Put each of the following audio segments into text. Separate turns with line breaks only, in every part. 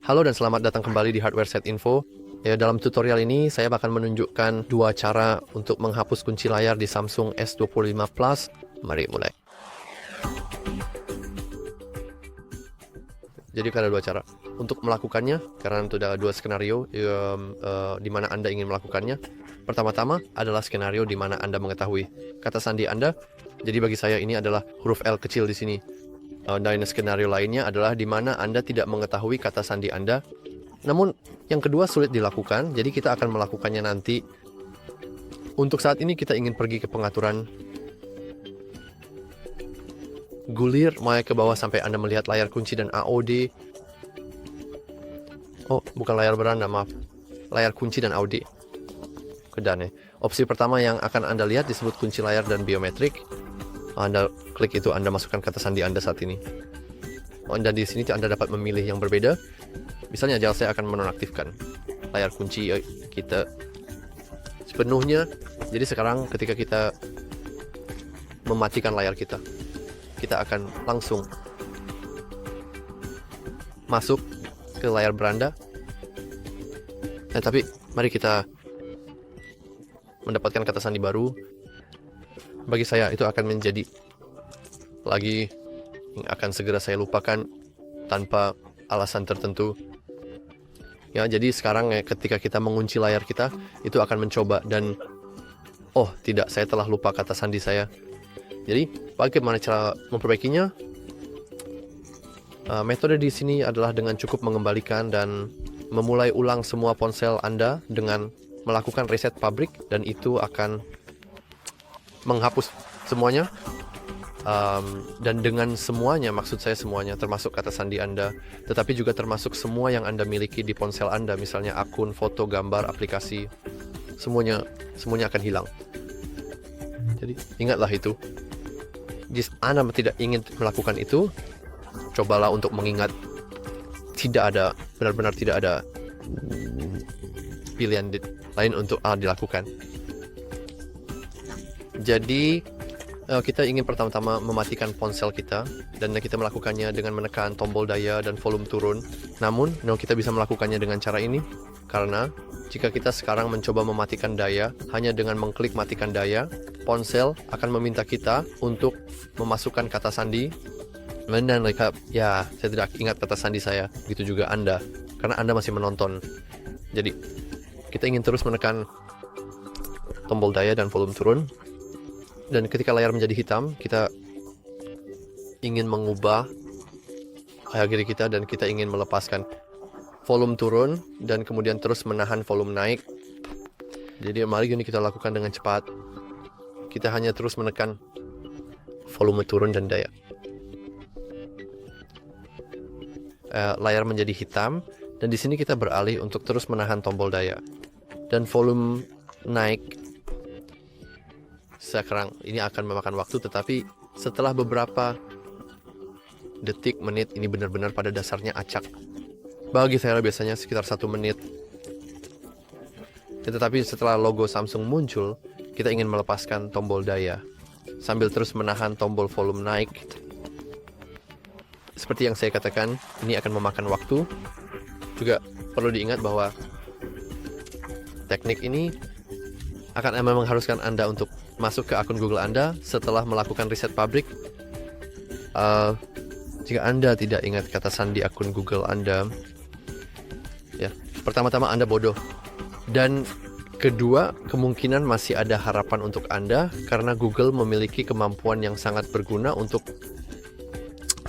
Halo dan selamat datang kembali di Hardware Set Info. Ya, dalam tutorial ini saya akan menunjukkan dua cara untuk menghapus kunci layar di Samsung S25 Plus. Mari mulai. Jadi ada dua cara untuk melakukannya, karena itu ada dua skenario di mana Anda ingin melakukannya. Pertama-tama adalah skenario di mana Anda mengetahui kata sandi Anda. Jadi bagi saya ini adalah huruf L kecil di sini. Dan skenario lainnya adalah di mana Anda tidak mengetahui kata sandi Anda. Namun yang kedua sulit dilakukan, jadi kita akan melakukannya nanti. Untuk saat ini kita ingin pergi ke pengaturan, gulir mulai ke bawah sampai Anda melihat layar kunci dan AOD. Oh, bukan layar beranda, maaf. Layar kunci dan AOD. Kedane. Opsi pertama yang akan Anda lihat disebut kunci layar dan biometrik. Anda klik itu, Anda masukkan kata sandi Anda saat ini. Dan di sini Anda dapat memilih yang berbeda. Misalnya aja saya akan menonaktifkan layar kunci kita sepenuhnya. Jadi sekarang ketika kita mematikan layar kita akan langsung masuk ke layar beranda. Tapi mari kita mendapatkan kata sandi baru. Bagi saya itu akan menjadi lagi yang akan segera saya lupakan tanpa alasan tertentu. Ya, jadi sekarang ketika kita mengunci layar kita, itu akan mencoba dan oh tidak, saya telah lupa kata sandi saya. Jadi bagaimana cara memperbaikinya? Metode di sini adalah dengan cukup mengembalikan dan memulai ulang semua ponsel Anda dengan melakukan reset pabrik, dan itu akan menghapus semuanya. Dan dengan semuanya, maksud saya semuanya, termasuk kata sandi Anda, tetapi juga termasuk semua yang Anda miliki di ponsel Anda, misalnya akun, foto, gambar, aplikasi, semuanya akan hilang. Jadi ingatlah itu. Jika Anda tidak ingin melakukan itu, cobalah untuk mengingat benar-benar tidak ada pilihan lain untuk dilakukan. Jadi kita ingin pertama-tama mematikan ponsel kita, dan kita melakukannya dengan menekan tombol daya dan volume turun. Namun kita bisa melakukannya dengan cara ini, karena jika kita sekarang mencoba mematikan daya hanya dengan mengklik matikan daya, ponsel akan meminta kita untuk memasukkan kata sandi. Dan ya, saya tidak ingat kata sandi saya, begitu juga Anda, karena Anda masih menonton. Jadi kita ingin terus menekan tombol daya dan volume turun. Dan ketika layar menjadi hitam, kita ingin mengubah diri kita, dan kita ingin melepaskan volume turun dan kemudian terus menahan volume naik. Jadi mari ini kita lakukan dengan cepat. Kita hanya terus menekan volume turun dan daya. Layar menjadi hitam, dan di sini kita beralih untuk terus menahan tombol daya dan volume naik. Sekarang ini akan memakan waktu, tetapi setelah beberapa detik, menit, ini benar-benar pada dasarnya acak. Bagi saya biasanya sekitar 1 menit. Tetapi setelah logo Samsung muncul, kita ingin melepaskan tombol daya sambil terus menahan tombol volume naik. Seperti yang saya katakan, ini akan memakan waktu. Juga perlu diingat bahwa teknik ini akan mengharuskan Anda untuk masuk ke akun Google Anda setelah melakukan reset pabrik. Jika Anda tidak ingat kata sandi akun Google Anda, ya, pertama-tama Anda bodoh. Dan kedua, kemungkinan masih ada harapan untuk Anda, karena Google memiliki kemampuan yang sangat berguna untuk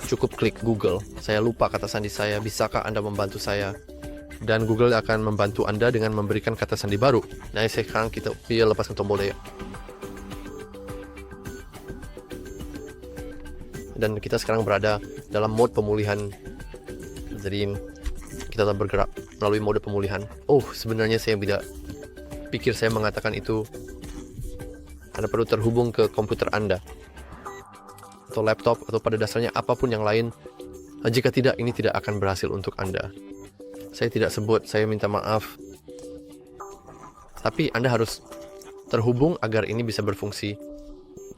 cukup klik Google, saya lupa kata sandi saya, bisakah Anda membantu saya? Dan Google akan membantu Anda dengan memberikan kata sandi baru. Nah, sekarang kita lepaskan tombol daya. Dan kita sekarang berada dalam mode pemulihan. Jadi kita tetap bergerak melalui mode pemulihan. Oh, sebenarnya saya tidak pikir saya mengatakan itu. Anda perlu terhubung ke komputer Anda atau laptop, atau pada dasarnya apapun yang lain. Jika tidak, ini tidak akan berhasil untuk Anda. Saya tidak sebut, saya minta maaf. Tapi Anda harus terhubung agar ini bisa berfungsi.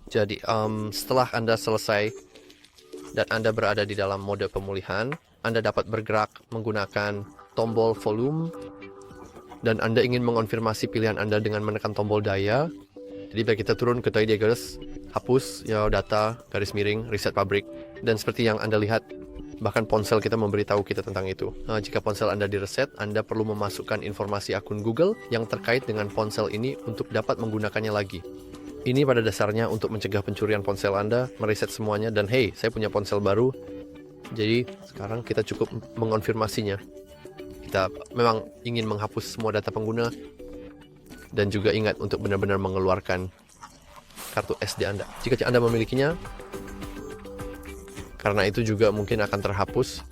Jadi setelah Anda selesai dan Anda berada di dalam mode pemulihan, Anda dapat bergerak menggunakan tombol volume, dan Anda ingin mengonfirmasi pilihan Anda dengan menekan tombol daya. Jadi bila kita turun ke Toyota, hapus ya data garis miring reset pabrik, dan seperti yang Anda lihat, bahkan ponsel kita memberitahu kita tentang itu. Jika ponsel Anda direset, Anda perlu memasukkan informasi akun Google yang terkait dengan ponsel ini untuk dapat menggunakannya lagi. Ini pada dasarnya untuk mencegah pencurian ponsel Anda, mereset semuanya, dan hey, saya punya ponsel baru. Jadi sekarang kita cukup mengonfirmasinya. Kita memang ingin menghapus semua data pengguna, dan juga ingat untuk benar-benar mengeluarkan kartu SD Anda jika Anda memilikinya, karena itu juga mungkin akan terhapus.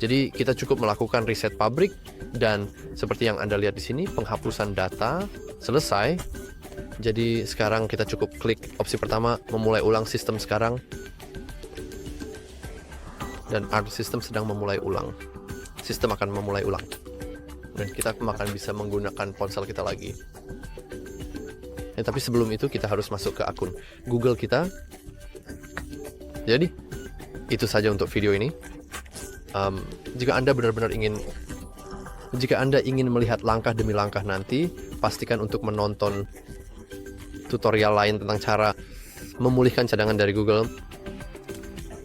Jadi kita cukup melakukan reset pabrik, dan seperti yang Anda lihat di sini, penghapusan data selesai. Jadi sekarang kita cukup klik opsi pertama, memulai ulang sistem sekarang, dan art system sedang memulai ulang. Sistem akan memulai ulang, dan kita akan bisa menggunakan ponsel kita lagi. Tapi sebelum itu kita harus masuk ke akun Google kita. Jadi itu saja untuk video ini. Jika Anda benar-benar ingin melihat langkah demi langkah nanti, pastikan untuk menonton tutorial lain tentang cara memulihkan cadangan dari Google,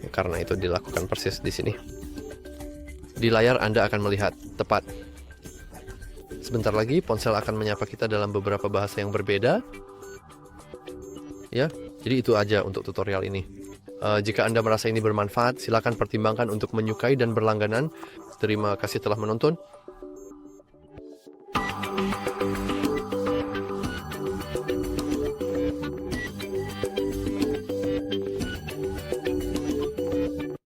karena itu dilakukan persis di sini. Di layar Anda akan melihat tepat. Sebentar lagi ponsel akan menyapa kita dalam beberapa bahasa yang berbeda. Ya, jadi itu aja untuk tutorial ini. Jika Anda merasa ini bermanfaat, silakan pertimbangkan untuk menyukai dan berlangganan. Terima kasih telah menonton.